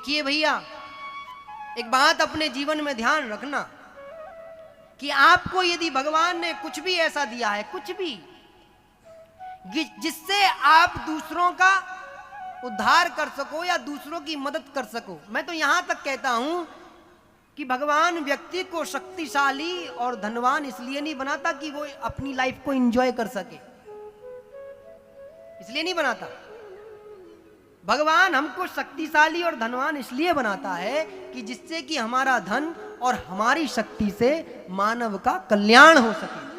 देखिए भैया, एक बात अपने जीवन में ध्यान रखना कि आपको यदि भगवान ने कुछ भी ऐसा दिया है, कुछ भी जिससे आप दूसरों का उद्धार कर सको या दूसरों की मदद कर सको, मैं तो यहां तक कहता हूं कि भगवान व्यक्ति को शक्तिशाली और धनवान इसलिए नहीं बनाता कि वो अपनी लाइफ को एंजॉय कर सके, इसलिए नहीं बनाता। भगवान हमको शक्तिशाली और धनवान इसलिए बनाता है कि जिससे कि हमारा धन और हमारी शक्ति से मानव का कल्याण हो सके।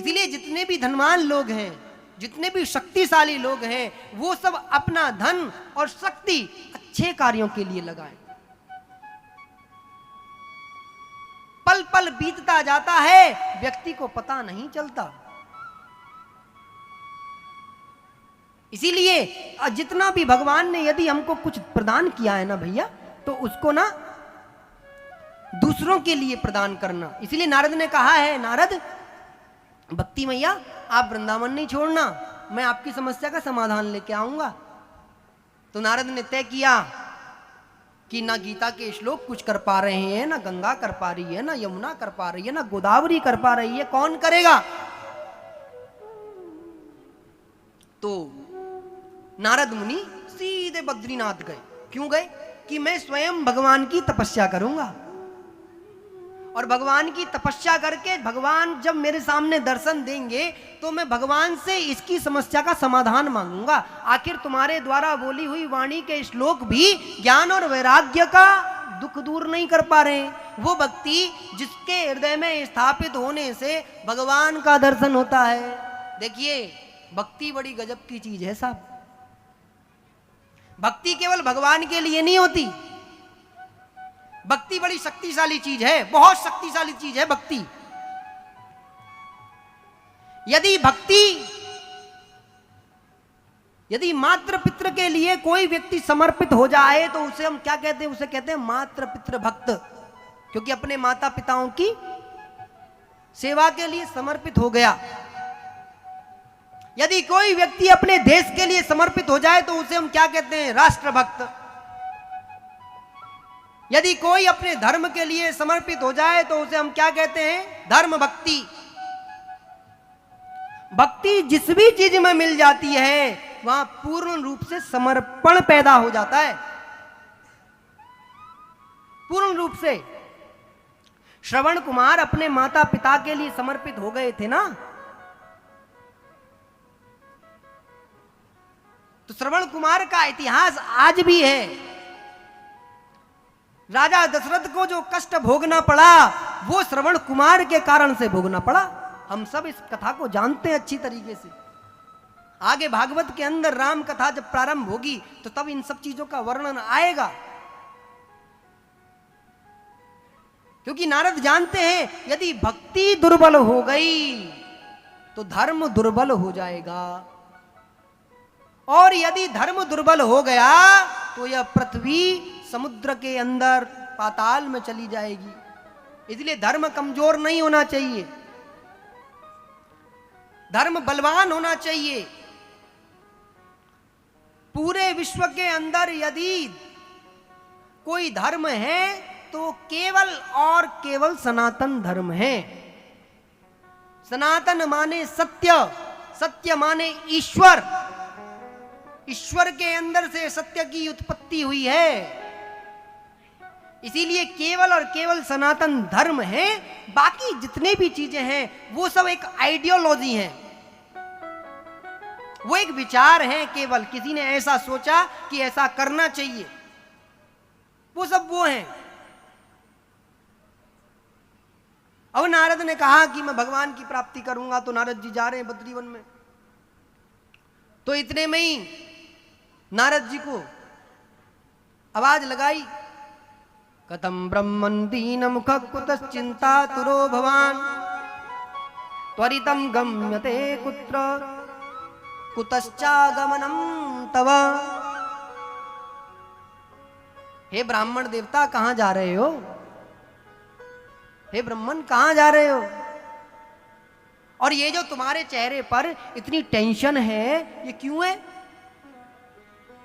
इसलिए जितने भी धनवान लोग हैं, जितने भी शक्तिशाली लोग हैं, वो सब अपना धन और शक्ति अच्छे कार्यों के लिए लगाएं। पल पल बीतता जाता है, व्यक्ति को पता नहीं चलता। इसीलिए जितना भी भगवान ने यदि हमको कुछ प्रदान किया है ना भैया, तो उसको ना दूसरों के लिए प्रदान करना। इसीलिए नारद ने कहा है, नारद भक्ति मैया आप वृंदावन नहीं छोड़ना, मैं आपकी समस्या का समाधान लेके आऊंगा। तो नारद ने तय किया कि ना गीता के श्लोक कुछ कर पा रहे हैं, ना गंगा कर पा रही है, ना यमुना कर पा रही है, ना गोदावरी कर पा रही है, कौन करेगा। तो नारद मुनि सीधे बद्रीनाथ गए। क्यों गए? कि मैं स्वयं भगवान की तपस्या करूंगा, और भगवान की तपस्या करके भगवान जब मेरे सामने दर्शन देंगे तो मैं भगवान से इसकी समस्या का समाधान मांगूंगा। आखिर तुम्हारे द्वारा बोली हुई वाणी के श्लोक भी ज्ञान और वैराग्य का दुख दूर नहीं कर पा रहे हैं। वो भक्ति जिसके हृदय में स्थापित होने से भगवान का दर्शन होता है। देखिए, भक्ति बड़ी गजब की चीज है साहब। भक्ति केवल भगवान के लिए नहीं होती, भक्ति बड़ी शक्तिशाली चीज है, बहुत शक्तिशाली चीज है भक्ति। यदि मात्र पितृ के लिए कोई व्यक्ति समर्पित हो जाए तो उसे हम क्या कहते हैं? उसे कहते हैं मात्र पितृ भक्त, क्योंकि अपने माता पिताओं की सेवा के लिए समर्पित हो गया। यदि कोई व्यक्ति अपने देश के लिए समर्पित हो जाए तो उसे हम क्या कहते हैं? राष्ट्रभक्त। यदि कोई अपने धर्म के लिए समर्पित हो जाए तो उसे हम क्या कहते हैं? धर्म भक्ति। भक्ति जिस भी चीज में मिल जाती है वहां पूर्ण रूप से समर्पण पैदा हो जाता है, पूर्ण रूप से। श्रवण कुमार अपने माता पिता के लिए समर्पित हो गए थे ना, तो श्रवण कुमार का इतिहास आज भी है। राजा दशरथ को जो कष्ट भोगना पड़ा वो श्रवण कुमार के कारण से भोगना पड़ा। हम सब इस कथा को जानते हैं अच्छी तरीके से। आगे भागवत के अंदर राम कथा जब प्रारंभ होगी तो तब इन सब चीजों का वर्णन आएगा, क्योंकि नारद जानते हैं यदि भक्ति दुर्बल हो गई तो धर्म दुर्बल हो जाएगा, और यदि धर्म दुर्बल हो गया तो यह पृथ्वी समुद्र के अंदर पाताल में चली जाएगी। इसलिए धर्म कमजोर नहीं होना चाहिए, धर्म बलवान होना चाहिए। पूरे विश्व के अंदर यदि कोई धर्म है तो केवल और केवल सनातन धर्म है। सनातन माने सत्य, सत्य माने ईश्वर, ईश्वर के अंदर से सत्य की उत्पत्ति हुई है। इसीलिए केवल और केवल सनातन धर्म है। बाकी जितने भी चीजें हैं वो सब एक आइडियोलॉजी है, वो एक विचार है। केवल किसी ने ऐसा सोचा कि ऐसा करना चाहिए, वो सब वो हैं। अब नारद ने कहा कि मैं भगवान की प्राप्ति करूंगा, तो नारद जी जा रहे हैं बद्रीवन में। तो इतने में ही नारद जी को आवाज लगाई, कथम ब्रह्मन् दीन मुख कुतश्चिंता तुरो भवान त्वरितम गम्यते कुत्र कुतश्चागमनम तव। हे ब्राह्मण देवता कहां जा रहे हो? हे ब्राह्मण कहां जा रहे हो? और ये जो तुम्हारे चेहरे पर इतनी टेंशन है ये क्यों है?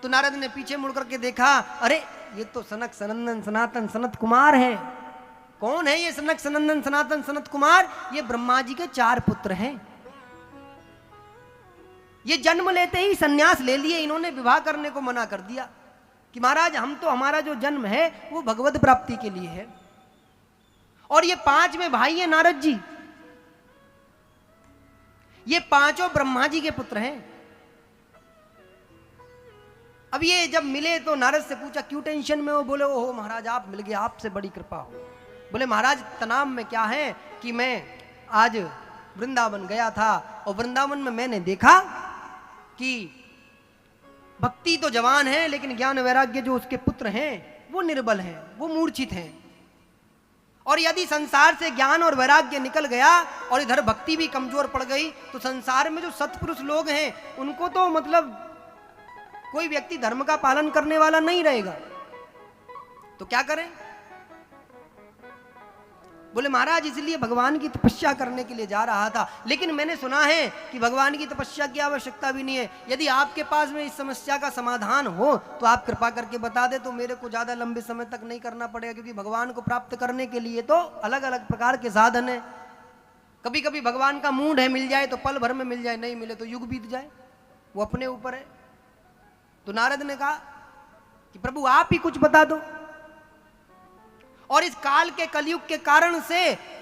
तो नारद ने पीछे मुड़ करके देखा, अरे ये तो सनक सनंदन सनातन सनत कुमार है। कौन है ये सनक सनंदन सनातन सनत कुमार? ये ब्रह्मा जी के 4 पुत्र हैं। ये जन्म लेते ही सन्यास ले लिए, इन्होंने विवाह करने को मना कर दिया कि महाराज हम तो, हमारा जो जन्म है वो भगवत प्राप्ति के लिए है। और ये 5 में भाई है नारद जी, ये 5 ब्रह्मा जी के पुत्र हैं। अब ये जब मिले तो नारद से पूछा क्यों टेंशन में हो? बोले ओहो महाराज आप मिल गए, आपसे बड़ी कृपा हो। बोले महाराज तनाव में क्या है कि मैं आज वृंदावन गया था और वृंदावन में मैंने देखा कि भक्ति तो जवान है लेकिन ज्ञान वैराग्य जो उसके पुत्र हैं वो निर्बल हैं, वो मूर्छित हैं। और यदि संसार से ज्ञान और वैराग्य निकल गया और इधर भक्ति भी कमजोर पड़ गई तो संसार में जो सत्पुरुष लोग हैं उनको तो मतलब कोई व्यक्ति धर्म का पालन करने वाला नहीं रहेगा। तो क्या करें? बोले महाराज इसलिए भगवान की तपस्या करने के लिए जा रहा था, लेकिन मैंने सुना है कि भगवान की तपस्या की आवश्यकता भी नहीं है। यदि आपके पास में इस समस्या का समाधान हो तो आप कृपा करके बता दे, तो मेरे को ज्यादा लंबे समय तक नहीं करना पड़ेगा, क्योंकि भगवान को प्राप्त करने के लिए तो अलग अलग प्रकार के साधन है। कभी कभी भगवान का मूड है, मिल जाए तो पल भर में मिल जाए, नहीं मिले तो युग बीत जाए, वो अपने ऊपर है। तो नारद ने कहा कि प्रभु आप ही कुछ बता दो। और इस काल के कलयुग के कारण से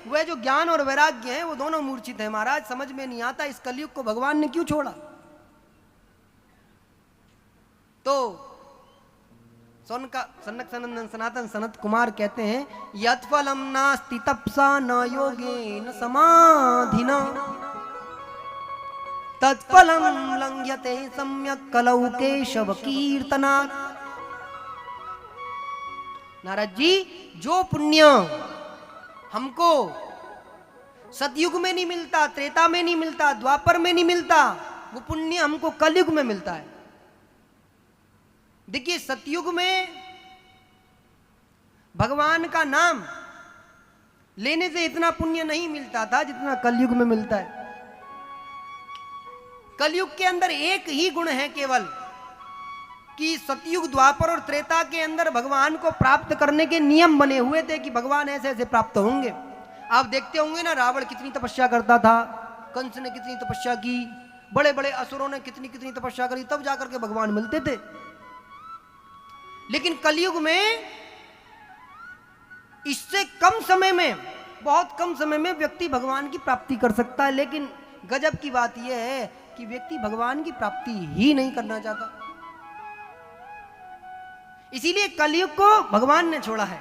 वह जो ज्ञान और वैराग्य है वो दोनों मूर्छित है। महाराज समझ में नहीं आता इस कलयुग को भगवान ने क्यों छोड़ा। तो सनक सनंदन सनातन सनत कुमार कहते हैं यत्फलम नास्ति तपसा न योगेन समाधिना तत्फलम लंघ्यते सम्यक कलौ केशव कीर्तना। नारद जी जो पुण्य हमको सतयुग में नहीं मिलता, त्रेता में नहीं मिलता, द्वापर में नहीं मिलता, वो पुण्य हमको कलयुग में मिलता है। देखिए सतयुग में भगवान का नाम लेने से इतना पुण्य नहीं मिलता था जितना कलयुग में मिलता है। कलयुग के अंदर एक ही गुण है केवल कि सतयुग द्वापर और त्रेता के अंदर भगवान को प्राप्त करने के नियम बने हुए थे कि भगवान ऐसे ऐसे प्राप्त होंगे। आप देखते होंगे ना रावण कितनी तपस्या करता था, कंस ने कितनी तपस्या की, बड़े बड़े असुरों ने कितनी कितनी तपस्या करी, तब जाकर के भगवान मिलते थे। लेकिन कलयुग में इससे कम समय में, बहुत कम समय में व्यक्ति भगवान की प्राप्ति कर सकता है। लेकिन गजब की बात यह है कि व्यक्ति भगवान की प्राप्ति ही नहीं करना चाहता। इसीलिए कलयुग को भगवान ने छोड़ा है।